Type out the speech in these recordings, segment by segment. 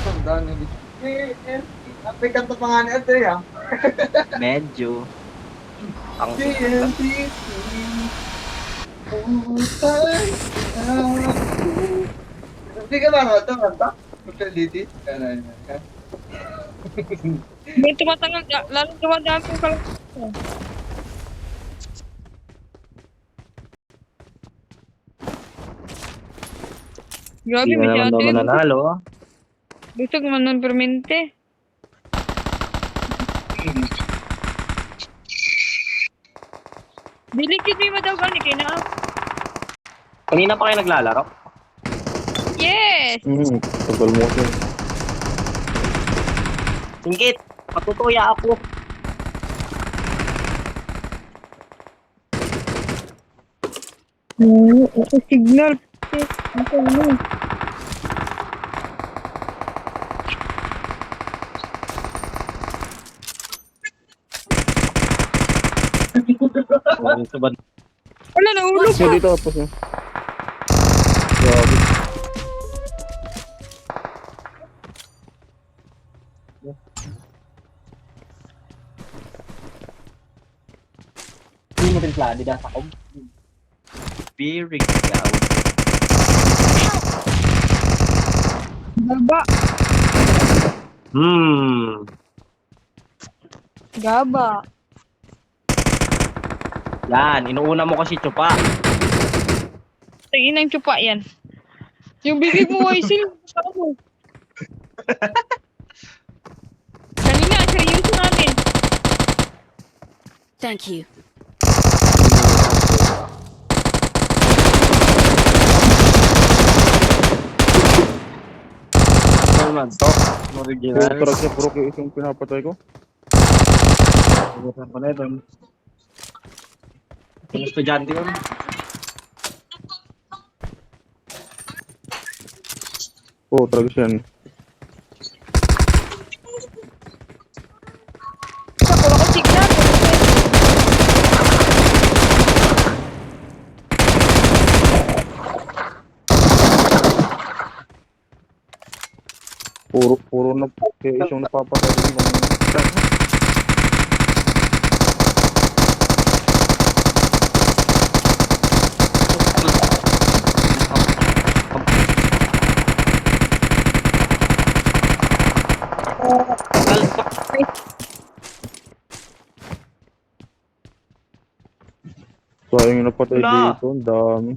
Tandaan nyo. Ang pikat na pangalan ito ya. Medyo. Ang TNT. Hindi ka ba ito? Kanta? Utility? Ano yan? May tumatangal, lalo dumadami yung kalabasa. Grabe, Hindi na naman masyado daw yun. mananalo. Gusto ko man nun permente. Dilikid may madagal ni Kina. Kanina pa kayo naglalaro? Yes! Tagal mo siya. Singkit! Patutuya ako. Ito signal. Ito mo. Sabad. Wala, naulog Siya pa. dito tapos niya. Grabe. Hindi mo timpla, di dasa ko. Very good. Gaba. Gaba. Yan, inuuna mo kasi tsupa. Tingin ng tsupa yan. Yung bibig mo, Waisil. Ano? Kanina, seryoso natin. Thank you. Ano man to? Original. Puro parang siya, puro case yung pinapatay ko. Pagkatan ko na ito. Yung estudyante yun. Oo, talaga siya. Sa pula ko signal. Puro na case yung napapatay ko. Sayang yung napatay Wala. dito, ang dami.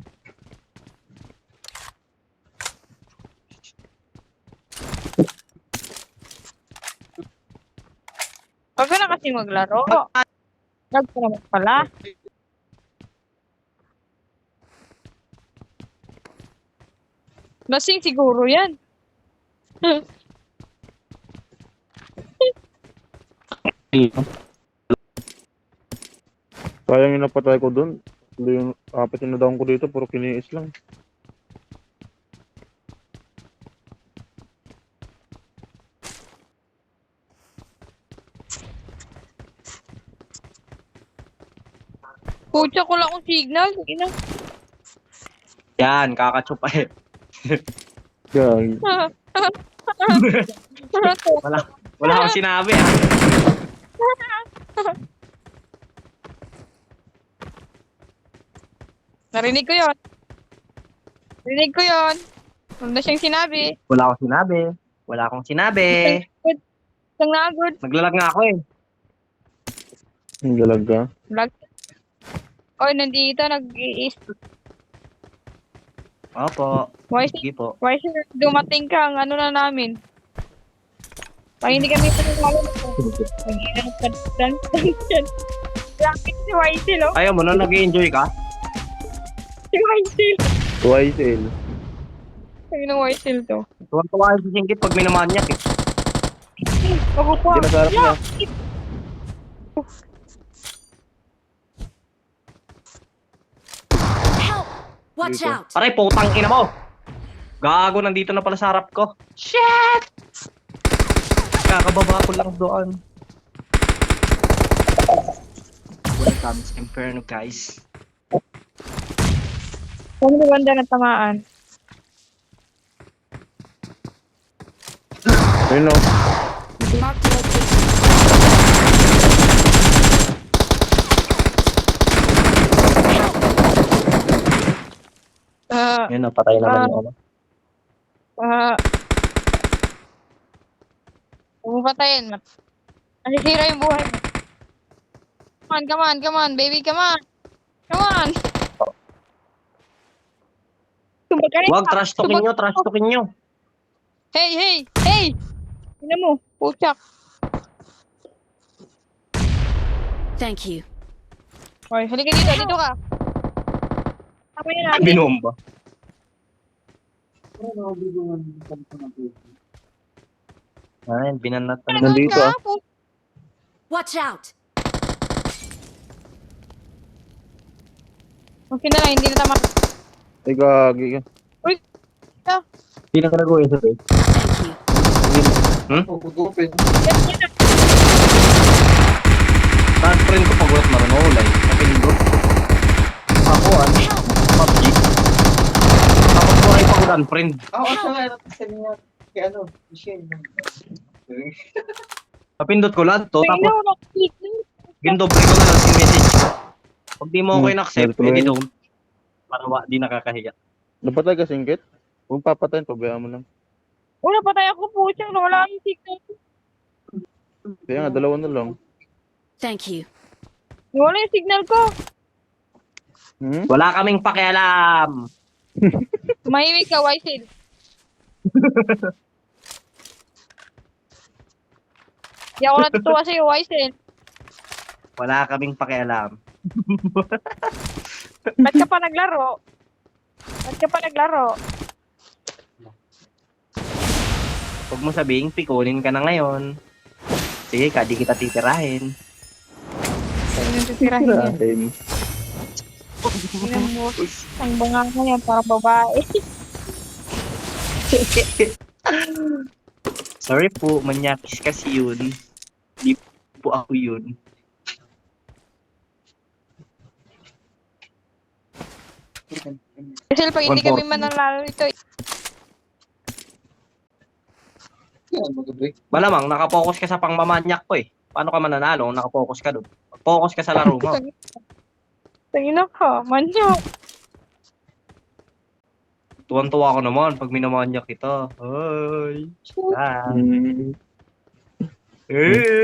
Huwag ka na kasi maglaro. Lag ka naman pala. Lasing siguro yan. Sayang yung napatay ko dun. Yung apat yung na-down ko dito, puro kiniis lang. Pucha ko lang ang signal. Ina. Yan, kakatsupa eh. Yan. Wala akong sinabi ah. Narinig ko yon. Narinig ko yon. Wala na siyang sinabi. Wala akong sinabi. Wala akong sinabi. Isang nagod. Naglalag nga ako eh. Ang galag ka. Vlog. Oy, nandito nag-iis. Opo. Why Sige po. sir, dumating ka ang ano na namin. Pag hindi kami panalo na Pag-ina ng pan. Lapit si Waisil, oh. Ayaw mo na, nag-enjoy ka? Si Waisil. Twice L. Sabi ng Waisil to. Tuwan-tuwa yung si Singkit pag minamanyak eh. Ako pa. Hindi nasarap niya. Help! Watch Dito. out! Aray, putang ina mo! Gago, nandito na pala sa harap ko. Shit! Kakababa ko lang doon. Welcome sa Inferno, guys. Kung may banda na tamaan. Ayun o. Marked a location. Yun, napatay naman yung ano. Huwag mo patayin. Nasisira yung buhay mo. Come on, baby, come on. Come on. Tumbag ka rin. Wag, trash talking nyo. Hey! Tingnan mo, puchak. Thank you. Hoy, halika dito ka. Tama yun natin. Binomba. Ano, biguan ng ganito na to. Ayun, binanat na. Nandito ah. Watch out! Okay na lang, hindi na tama. Ay, gagi ka. Hindi na ka nag-uwi sa rin. Thank you. Pupugupin. Yan na. Tapos friend ko pagulat maranolay. Napindot. Ako, PUBG. Tapos ko ay pagulan, friend. Siya nga, kasi niya, kaya ano, machine. Napindot ko lang to. Tingnan Tapos, mo, nakiklik na. gindobre ko na lang si message. Pag di mo ako in-accept, Well, edi don't. Para di nakakahiya. Napatay ka singkit? Kung papatayin, pabayaan mo lang. Una, patay ako po siya. Wala akong signal. Kaya nga, dalawa na lang. Thank you. Wala yung signal ko. Hmm? Wala kaming pakialam. Mahimik ka, Waisil. Di ako natutuwa sa'yo, Waisil. Wala kaming pakialam. Ba't ka pa naglaro? Huwag mo sabihing pikunin ka na ngayon. Sige ka, di kita titirahin. Sa'yo nang tutirahin yan. Tirahin. Tingnan mo. Ang banga ka yan, para babae. Sorry po, manyakis kasi yun. Di po ako yun. Kasi pag hindi kami 140. mananalo ito, Yan, mag-break. Malamang, nakapokus ka sa pangmamanyak ko eh. Paano ka mananalo kung nakapokus ka doon? Focus ka sa laro mo. tangina ka, manyo. Tuwan-tuwa ako naman pag minamanyak kita. Ay. Ah. Hmm.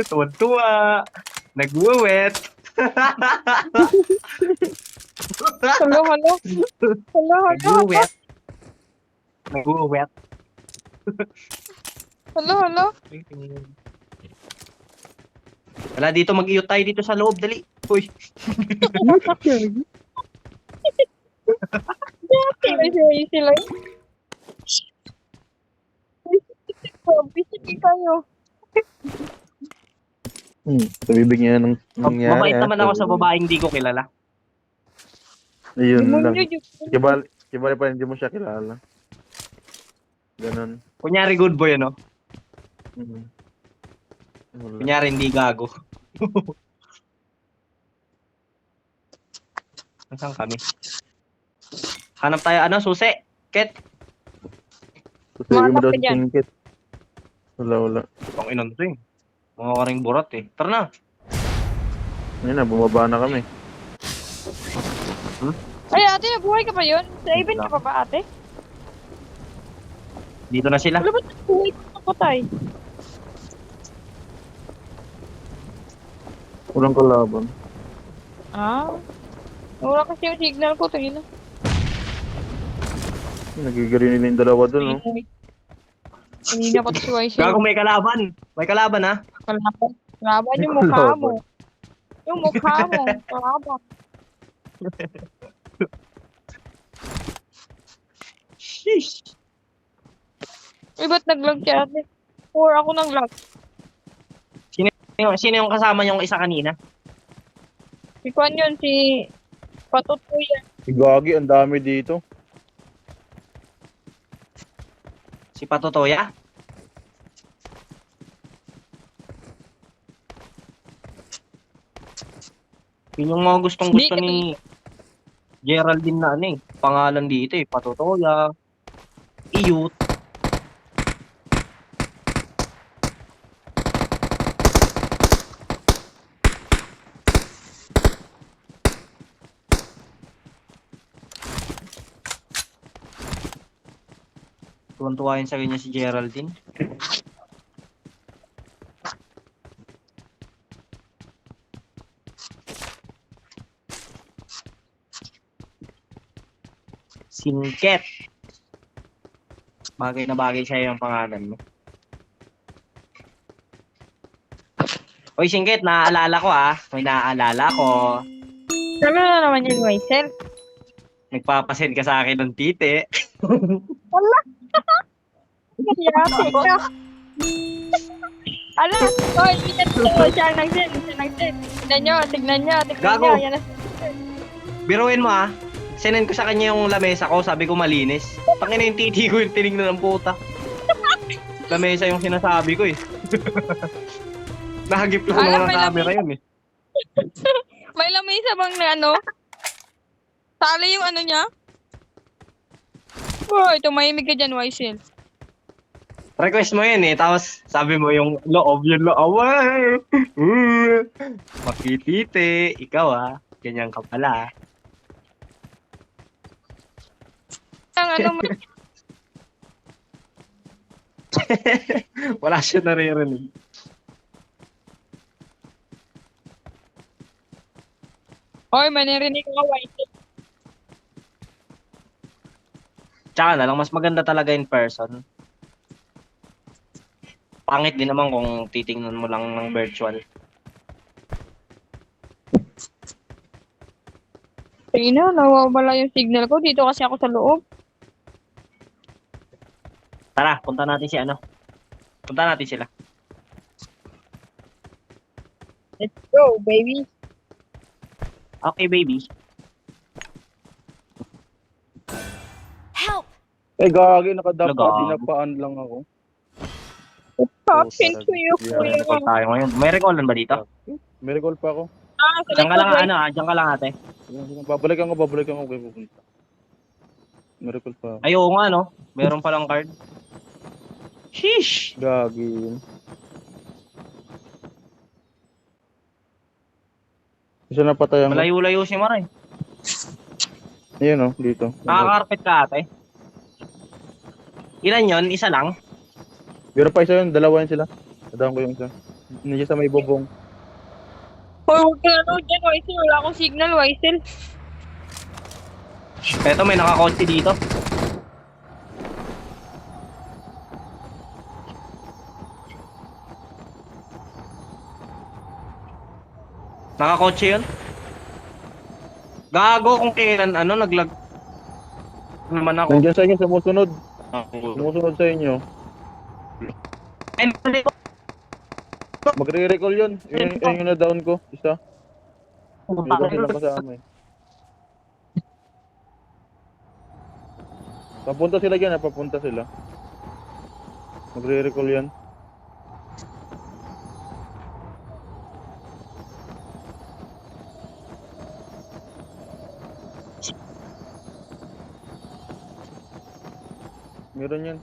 Tuwan-tuwa. Nagwuwet. Halo. Nagwuwet. Nagwuwet. Halo. Wala dito, mag-iyot tayo dito sa loob. Dali. Uy. Ay, sila. Bisiki kayo. Tabibig niya ng nangyari. Mabait naman ako sa babaeng di ko kilala. Ayun lang. Demonyo, Kibali pa hindi mo siya kilala. Ganon. Kunyari good boy, ano? Mhm. Wala. Kunyari hindi gago. Nasaan kami? Hanap tayo, susi. Ket. Kasi mo daw Makakap ka si dyan. singkit. Wala. Pang inon to eh. Mga karing burat eh. Tara na. Ayun na, bumaba na kami. Ay, ate, nabuhay ka pa yun? Sa event ka pa ba, ate? Dito na sila. Wala ba nabuhay ka pa patay? Walang kalaban. Ah? Wala kasi yung signal ko, tingin na. Nagigari nila yung dalawa dun, no? Kanina ko to si YC. Gago, may kalaban. May kalaban ha. Kalaban yung mukha mo. Yung mukha mo. Kalaban. Sheesh. Uy, ba't nag-lag si ate? Or ako nag-lag. Sino yung kasama yung isa kanina? Si Kwan yun, si Patutoy yan. Si Gagi, ang dami dito. Si Patutoya? Yun yung mga gustong gusto Di, Geraldine na ano eh. Pangalan dito eh. Patutoya. Iyut. Tuwan-tuwa yun sa kanya si Geraldine. Singket. Bagay na bagay sa'yo yung pangalan mo. Hoy, Singket, naaalala ko ah. May naaalala ko. Ano na naman yun, Waisel? Nagpapasend ka sa akin ng tite. Wala. Yate ka. Ala, oy, minat ko. Siya ang nag-send. Tignan nyo. Gago. Yan na. Biruin mo ah. Sinend ko sa kanya yung lamesa ko. Sabi ko malinis. Tangina yung titi ko yung tinignan ng puta. Lamesa yung sinasabi ko eh. Nahagip lang Alam, ng may camera yun eh. May lamesa bang na ano? Tali yung ano niya? Uy, tumahimik ka dyan, Waisel. Request mo yun eh. Tapos sabi mo yung loob. Ay! Makitite. Ikaw ah. Ganyan ka pala. Ang ano mo, Wala siya naririnig. oy, manirinig ka, Waisel. Tsaka na lang, mas maganda talaga in person. Pangit din naman kung titingnan mo lang ng virtual. Tingnan, nawawala yung signal ko. Dito kasi ako sa loob. Tara, punta natin si ano. Punta natin sila. Let's go, baby. Okay, baby. Help! Eh, gagi, nakadapa. Gago. Dinapaan lang ako. Option to you, Yeah. kuya. Recall tayo ngayon. May recallan ba dito? May recall pa ako. Ah, sa Diyan ka lang likod, ano ah. Diyan ka lang ate. Babalikan ko kayo pupunta. May recall pa ako. Ay, oo nga no. Meron palang card. Sheesh! Gagi yun. Isa napatay ang... Malayo-layo si Maray. Ayan o, dito. Nakakarpet ka ate. Ilan yon? Isa lang? Meron pa isa yun, dalawa yun sila. Nadaan ko yung isa. Nandiyan sa may bubong. Hoy, huwag ka ano dyan, Waisel. Wala akong signal, Waisel. Eto, may nakakotse dito. Nakakotse yun? Gago kung kailan ano naglag naman ako. Nandiyan sa inyo, sumusunod. Sumusunod sa inyo. Ay, mali ko. Magre-recall yun. Yun yung na-down ko. Isa. Dito sila kasama eh. Papunta sila dyan, papunta sila. Magre-recall yan. Meron yan.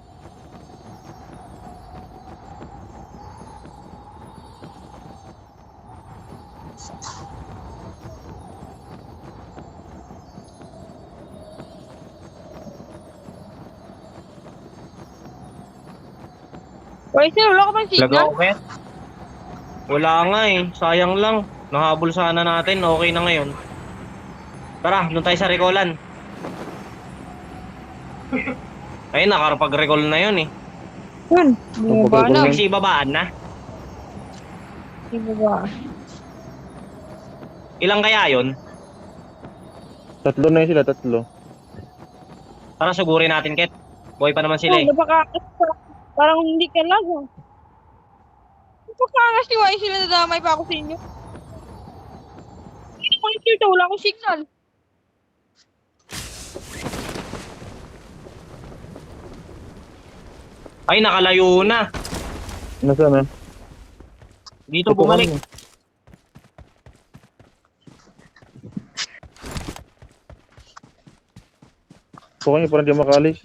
Waisel, wala ka bang Laga signal? ako kaya? Wala nga eh. Sayang lang. Nahabol sana natin. Okay na ngayon. Tara, doon tayo sa recallan. Ay, nakarapag-recall na yun eh. Yun, bumaba na. Kasi ibabaan na. Bumaba. Ilang kaya yun? Tatlo na yun sila, tatlo. Tara, sugurin natin, Ket. Buhay pa naman sila eh. Napakaangas ka. Parang hindi ka lang. Napakaangas ni Waisel na nadamay pa ako sa inyo. Hindi ko dito, wala akong signal. Ay, nakalayo na. Nasaan na? Dito bumalik. Suka niyo, parang di makalis.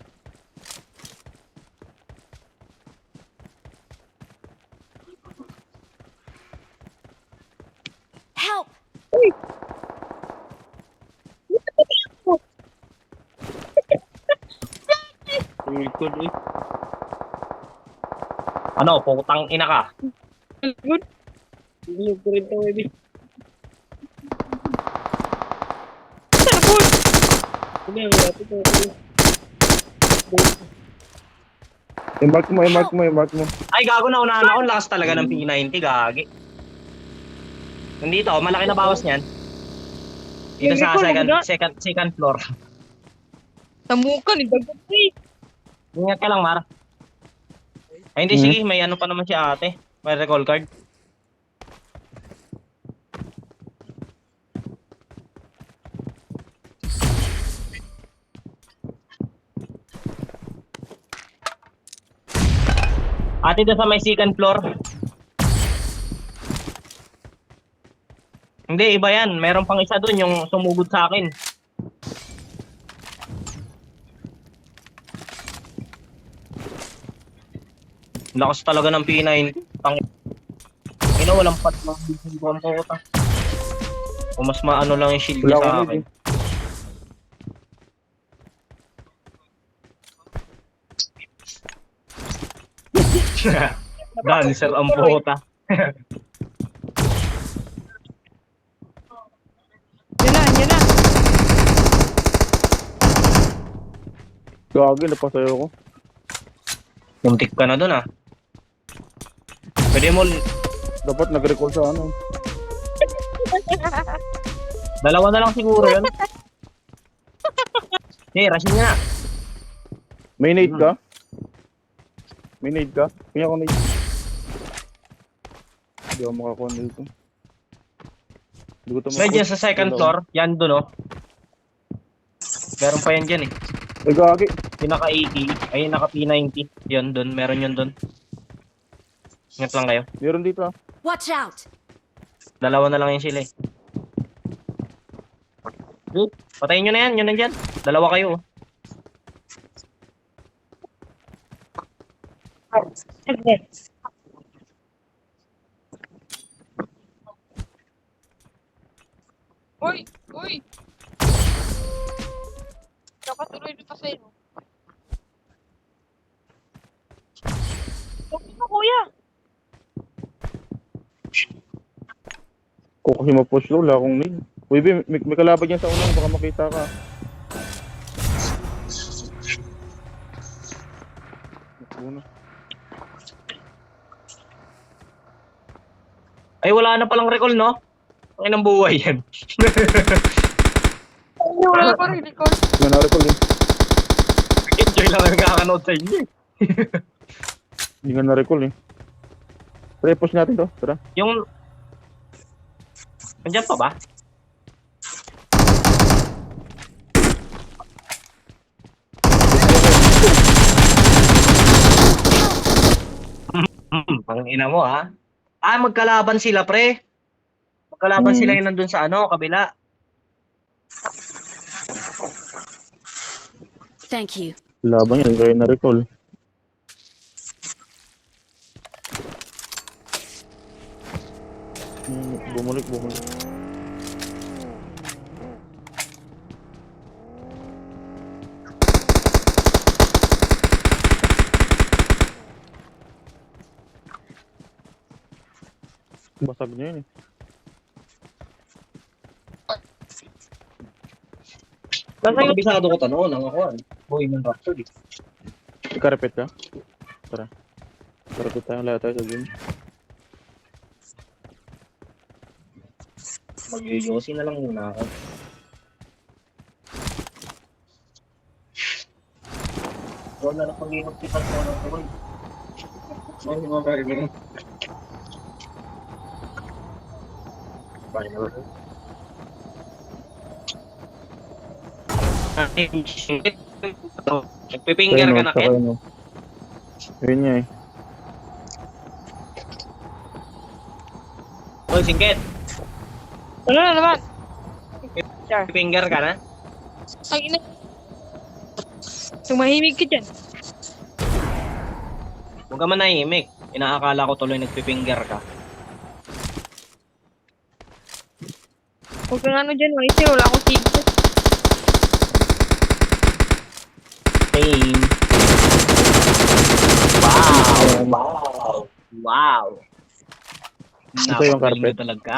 Help! Good, eh. Ano, putang ina ka. Good. Hindi ko rin ito, baby. Saan po? Hindi, wala ito. I-mark mo, i-mark mo, i-mark mo. Ay, gago na unahan ako. Lakas talaga ng P90, gagi. Nandito, malaki na bawas niyan. Dito sa second floor. Tamukan, idagot ko eh. Ingat ka lang, Mar. Ay, hindi, sige. May ano pa naman si ate. May recall card. Ate, doon sa may second floor. Hindi, iba yan. Meron pang isa doon yung sumugod sa akin. Lakas talaga ng P9. Ina, walang pat ng buwan ko ta. O mas maano lang yung shield niya Wala sa akong akin. Dancer ang puta. Yan na, yan na. Gagi, napasayo ko. Muntik ka na dun ah. Pwede mo, Dapat nag-recall sa ano. dalawa na lang siguro yun. Hey, rush niya na. May nade ka? May nade ka? Kaya ako nade. Hindi ako makakuha dito. Hindi ko ito Medyo sa second floor, yan dun oh. Meron pa yan dyan eh. Ay, gagi. Yung naka 80, ay naka P90. Yun dun, meron yun dun. Ingat lang kayo. Meron dito ah. Watch out! Dalawa na lang yung sila eh. Good. Patayin nyo na yan, yun nandyan. Dalawa kayo oh. Saglit. Uy! Uy! Dapat tuloy pa sa'yo. Huwag mo, kuya! Kung kasi ma-push low, wala akong nade. Uy, Bi, may kalaban yan sa unang, baka makita ka. Una. Ay, wala na palang recall, no? Ang inang buhay yan. Wala pa rin, Nicole. Nga na-recall yun. Enjoy lang ang kakanood sa inyo. Hindi nga na-recall eh. Pre, push natin to. Tara. Yung... Andiyan pa ba? Pang ina mo ha. Ah, magkalaban sila pre. Magkalaban sila yung nandun sa ano, kabila. Thank you. Laban yan, kaya na-recall. Bumalik. Basag niya yun eh. Kasi yung bisado ko tanong lang ako. Boy, ng Rhapsody. Ikarepet ka? Tara. Karepet tayo, lahat tayo sa gym. Mag-yoyosi na lang muna ako. Wala na pag-iinot kita sa mga tuloy. Sorry, mga kaibigan. Nagpipinger ka na, Ken? Yun niya eh. Hoy, Singket! Ano na naman? Nagpipinger ka na? Ang ina. Tumahimik ka dyan. Huwag ka manahimik. Inaakala ko tuloy nagpipinger ka. Huwag kang ano dyan, YC. Wala akong secret. Same. Wow! Wow! Ito yung carpet. Napakagaling talaga.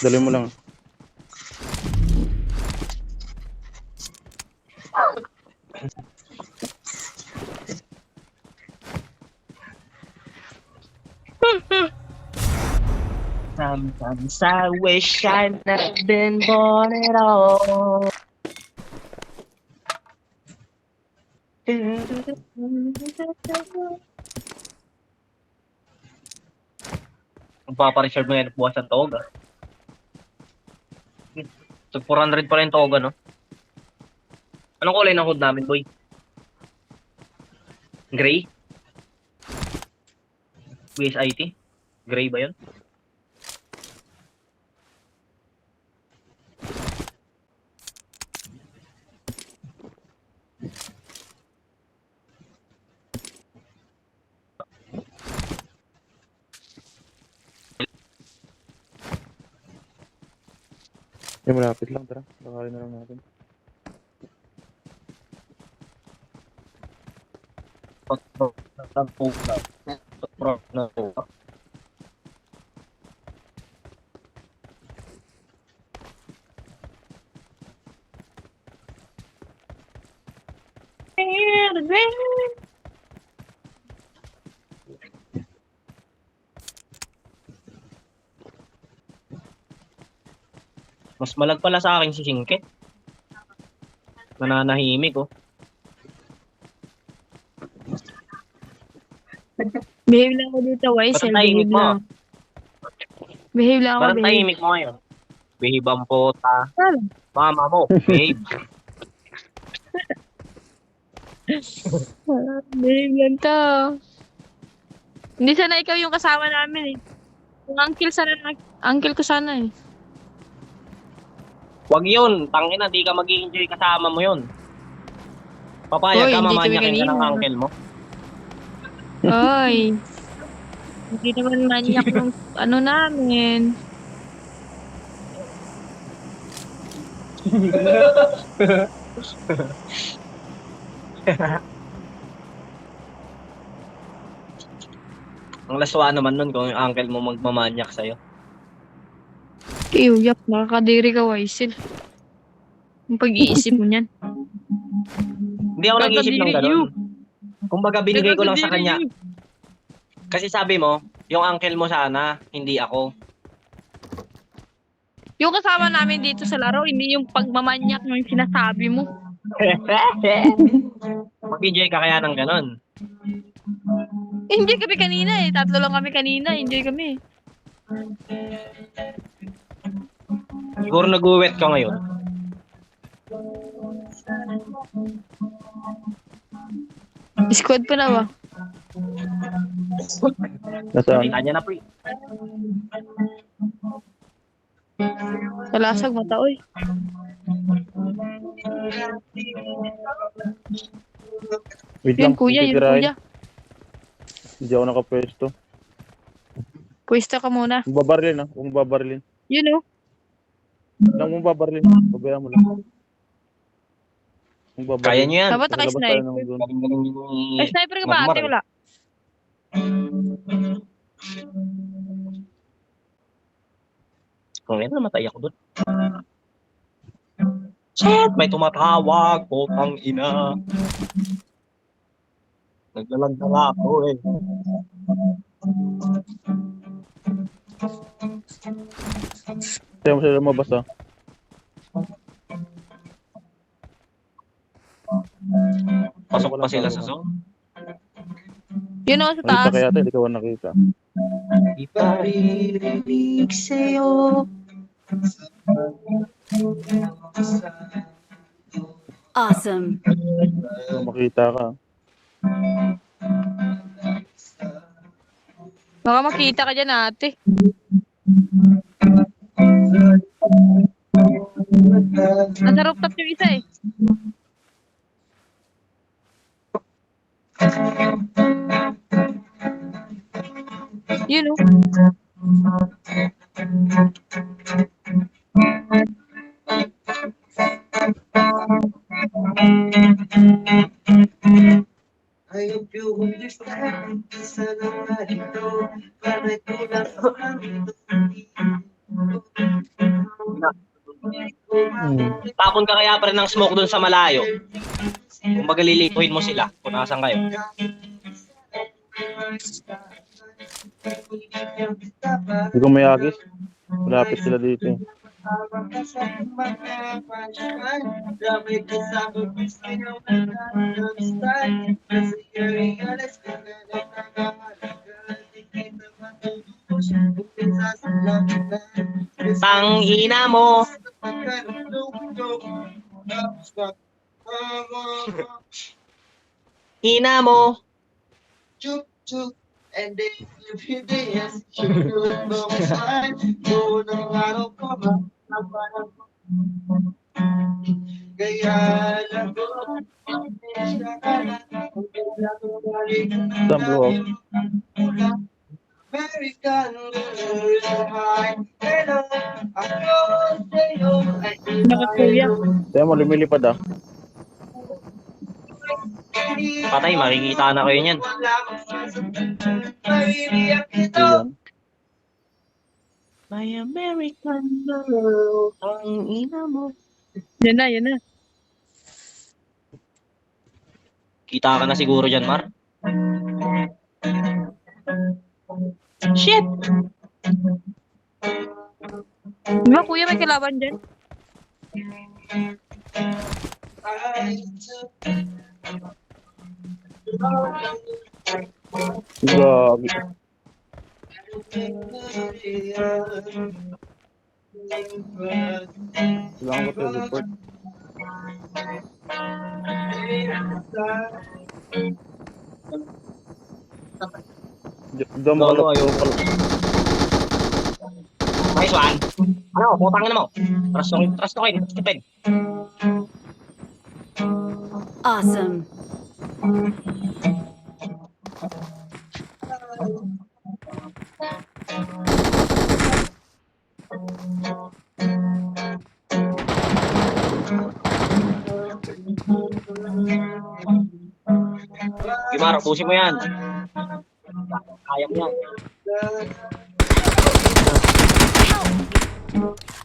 Dali mo lang. Sometimes I wish I'd not been born at all. Magpapareserve mo yan buwas ng toga. So, 400 pa rin toga, no? Anong kulay ng hood namin, boy? Gray? BSIT? Gray ba yun? Yung malapit lang, tara. Lakarin na lang natin. Mas malag pala sa akin si Singket. Nananahimik, oh. Behave lang ako dito, YC. Parang tahimik Behave mo. lang. Behave lang ako, Parang behave. tahimik mo ngayon. Behave ang puta. Parang. Mama mo, behave. Behave lang to. Hindi sana ikaw yung kasama namin eh. Yung uncle ko sana eh. Wag yun. Tangina, di ka mag-i-enjoy kasama mo yun. Papayag Hoy, ka, hindi kami mamanyakin ka ng kanina. uncle mo. Oy. Hindi naman manyak yung ano namin. Ang laswa naman nun kung yung uncle mo magmamanyak sa'yo. Ew, yap, nakakadiri ka, Waisil. Yung pag-iisip mo niyan. Hindi ako nag-iisip ng Kakadiri gano'n. Kumbaga binigay ko lang sa Kakadiri kanya. you. Kasi sabi mo, yung uncle mo sana, hindi ako. Yung kasama namin dito sa laro, hindi yung pagmamanyak yung sinasabi mo. Mag-enjoy ka kaya ng gano'n. Enjoy kami kanina eh. 3 lang kami kanina. Enjoy kami. Siguro nag-uwet ka ngayon. Squad pa na ba? Nasaan? Kita niya na, pre. Talasag mata, oy. Wait Yun, lang. kuya, yun, titirahin. kuya. Hindi ako nakapwesto. Pwesta ka muna. Kung babarilin ha. Kung babarilin. Yun, oh. Lang kung babarilin. Pabayaan mo lang. Kung babarilin. Kaya niyo yan. Dapat Lalabas tayo naka-sniper. ng doon. Galing-galing ni Ay, sniper ka ba? Magmar, Ate, eh. wala. Kung yan, namatay ako doon. Shit! May tumatawag. Putang ina. Naglalag na nga ako eh. Kaya mo sila lumabas ha. Pasok pa sila sa zone. Yun, oh, sa Nakita taas. kaya tayo. Hindi ko nakita. Iparirinig sa'yo. Awesome. Kung makita ka. Baka makita ka dyan, ate. Nasa rooftop yung isa eh. Yun oh. I hope you understand. Sana nga ito, para kulang Tapon ka kaya pa rin ng smoke dun sa malayo. Kung baga lilituhin mo sila kung nasan kayo. Hindi ko may agis. Malapit sila dito eh. Tang ina mo. Ina mo. Chup chup and then every day as you know fine no no araw ko kaya lang ko Saan bro? American girl mine hello ako sa'yo ay Nakakuya. Tayo mo, lumilipad ah. Patay, makikita na kayo niyan. Ayan. My American girl, ang ina mo. Yan na, yan na. Kita ka na siguro dyan, Mar. Shit! Di ba kuya may kalaban dyan? Gagi. Kailangan ko tayo report. Doon mo Lolo, ka ayoko. Nice one. Ano, putang na mo. Trust ko kayo, stupid. Awesome. Gimar, ubusin mo yan. Kaya mo yan.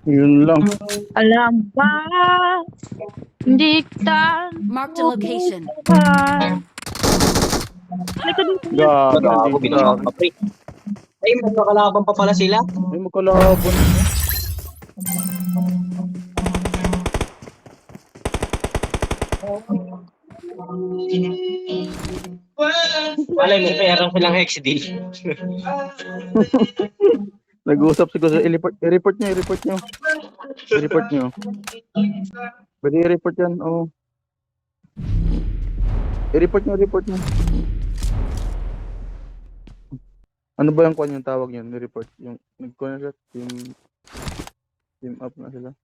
Yun lang. Alam ba? Hindi kita Marked a location. pa. Likod mo. Gago, Gagi. binunod pa, pre. Ay, magkakalaban pa pala sila. Ay, magkalaban. Malay mo, perang silang hex deal. Nag-uusap siguro sa i-report nyo. I-report nyo. Pwede i-report yan, oo. I-report nyo. Ano ba yung kwan yung tawag yun? I-report. Yung nag-kwan na siya, team up na sila.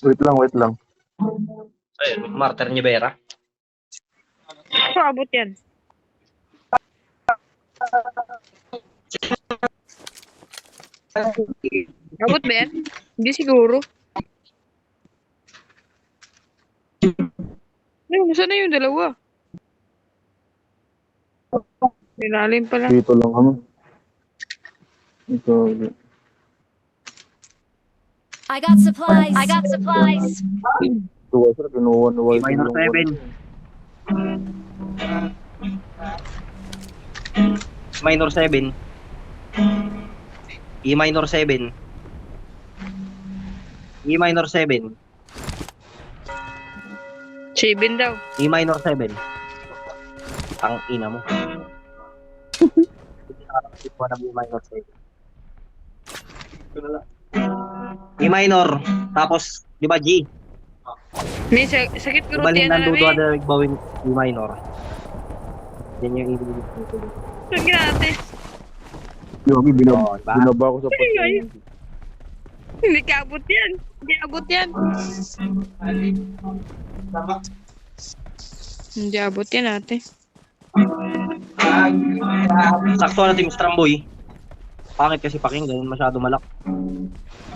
Wait lang. Ayun, Martyr ni Vera. So, abot yan. Abot ba yan? Hindi siguro. Ayun, saan na yung dalawa? Nilalim pala. Dito lang kami. Dito. I got supplies. I got supplies. Tuwa sir, kinuha ni YT Minor yung 7. Minor 7. E minor 7. E minor 7. 7 daw. E minor 7. Ang ina mo. Hindi ko alam E minor 7. E minor. Tapos, di ba G? May sakit ko Ibalhin yan ng na dudo namin. at bawin E minor. Yan yung ibig ko. Sige natin. Yogi, Oo, diba? binaba ko sa Ay, ay. pati. Hindi ka abot yan. Hindi abot yan. Hindi abot yan ate. Sakto na Team Stramboy. Pangit kasi pakinggan, masyado malak.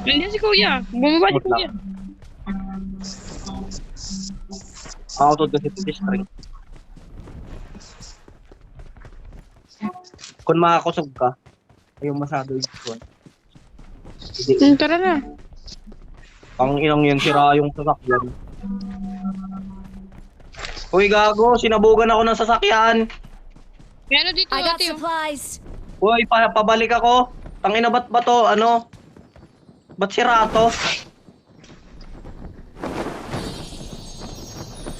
Nandiyan si kuya. Bumaba si kuya. Makakutod kasi ito string. Kung makakusog ka, ayaw masyado yung Hindi. Tara na. Ang inang yan, sira yung sasakyan. Uy, gago, sinabugan ako ng sasakyan. May ano dito I got ate. Oh. supplies. Uy, pabalik ako. Tangina, ba't ba to? Ano? Ba't sira to?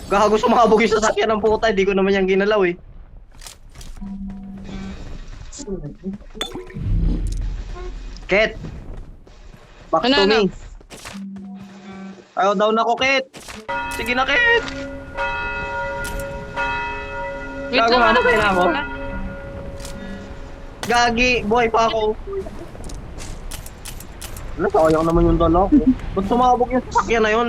Gago, sumabog yung sasakyan ng puta. Hindi ko naman yung ginalaw eh. Ket! Back Ano, to ano? me. Ayaw down ako, Ket. Sige na, Ket. Wait Gago, lang, ano ano kaya ako? Gagi, buhay pa ako. Ano, sayang naman yung dala ko. Ba't sumabog yung sasakyan na yun?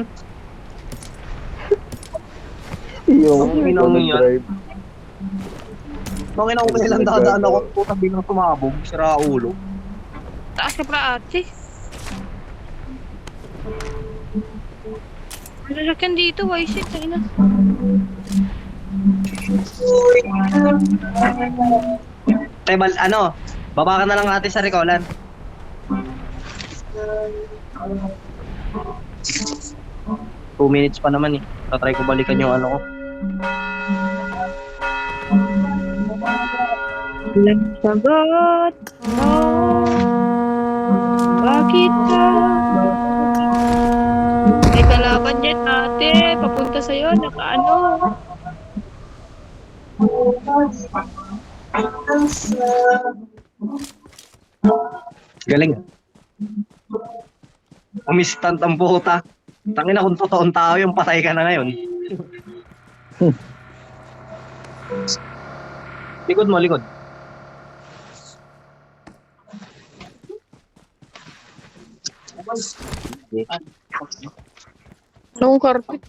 Yung Ang inang yan. drive. Nung inang kailang dadaan ako, puta bilang sumabog, sira ulo. Taas ka pala ate. Ang sasakyan dito, YC. Tayo na. Tebal, ano, baba ka na lang ate sa Ricolan. Two minutes pa naman eh. Tatry ko balikan yung ano ko. Walang sagot. Bakit ka? May kalaban dyan ate. Papunta sa'yo. Nakaano. Galing. Umistant ang puta. Tangina kung totoong tao yung patay ka na ngayon. Likod mo, likod. Anong carpet?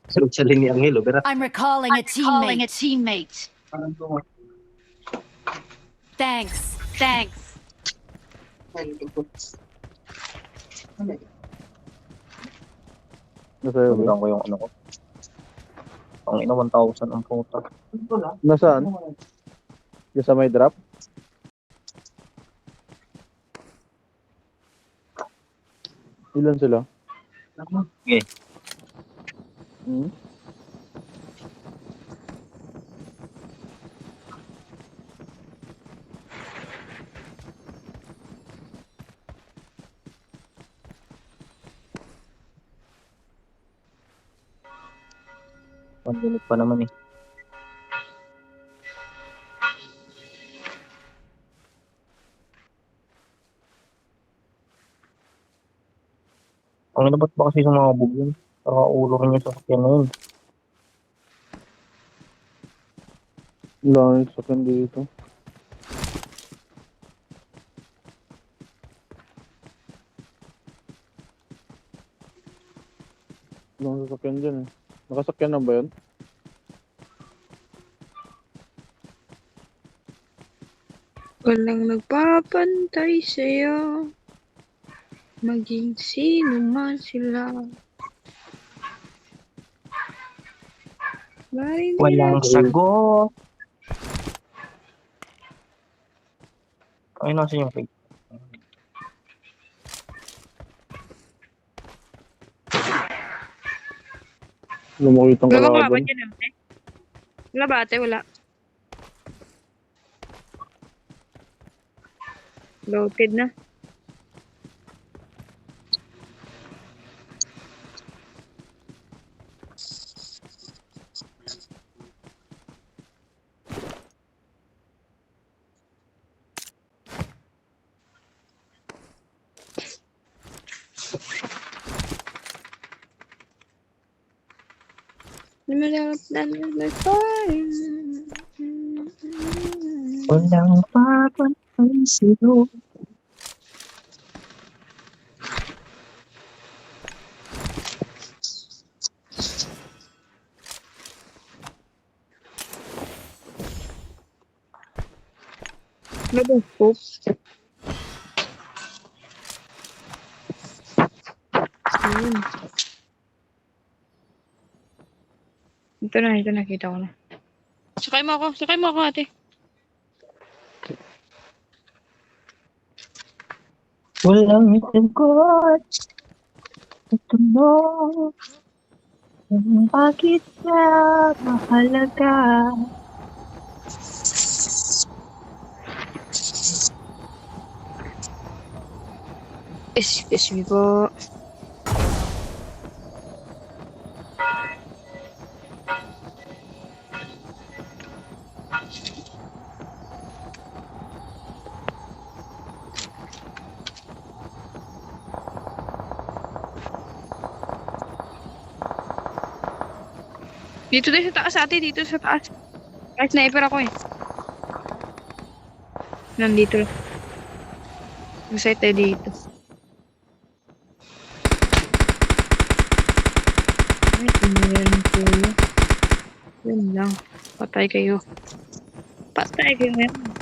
Sunod sa linya ang hilo. Pero I'm recalling a teammate. Thanks. Thanks. Nasa'yo ba? ko yung ano ko. Ang ina 1,000 ang puta. Nasaan? Yung sa may drop? Ilan sila? Okay. Hmm? Pandemic pa naman eh. Ang ina ba't ba kasi sumabog yun? Para ulo rin yung sasakyan na yun. Wala sa akin dito. Wala sasakyan dyan eh. Nakasakyan na ba yun? Walang nagpapantay sa'yo. Maging sino man sila. Walang sagot. Ay, nasa yung fake. Lumakit ang Wala bang kalaban. kalaban dyan, ate? Wala ba, ate? Wala. Loaded na. Walang papansin. Wala bang scope? Ayun. Ito nakita ko na. Sakay mo ako, ate. Walang sagot. Ito mo. Kung bakit ka mahalaga. Excuse me po. Dito tayo sa taas, ate. Dito sa taas. Ay, sniper ako eh. Nandito. Mag-site tayo dito. Ay, meron po. Yun lang. Patay kayo. Patay kayo ngayon.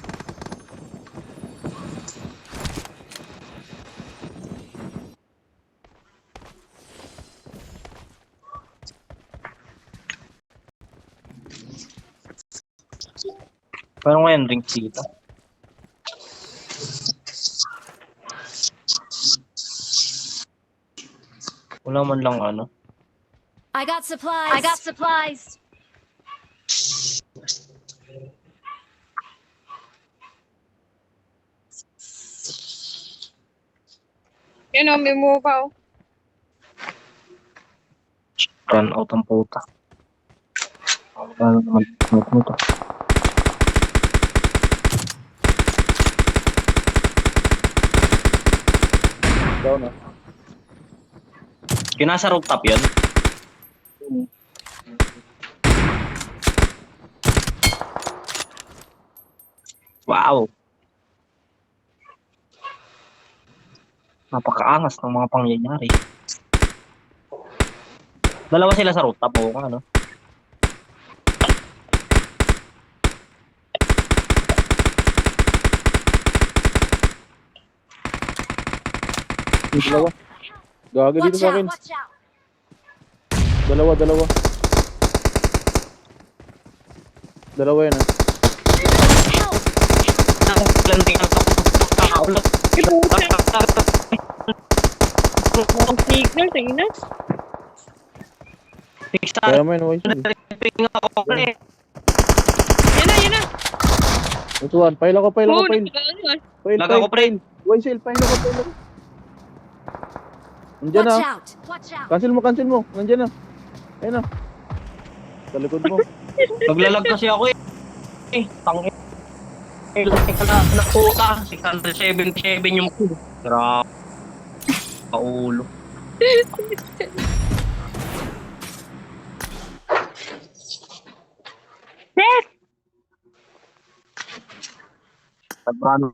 Parang ngayon ring dito. Wala man lang ano. I got supplies. I got supplies. Yan o, may mukha pa oh. Run out ang puta. Ano naman mo to? Down na. Yung nasa rooftop yun? Wow! Napakaangas ng mga pangyayari. Dalawa sila sa rooftop o ano? Yung dalawa. Gaga dito Watch sa out. akin. Watch out. Dalawa. Dalawa yan ah. Help. Planting ang Ang signal, tingin na. Kaya mo yun, Waisil. Yan na. Ito one. Pile ako. Oo, nagkakaano ah. Lag ako, pre. Waisil, pile ako. Nandiyan Watch na. out. Watch out. Cancel mo. Nandiyan na. Ayun na. Sa likod mo. Naglalag kasi ako eh. Tangin. Na puta. 677 yung kill. Grabe. Paulo. Nagbrano.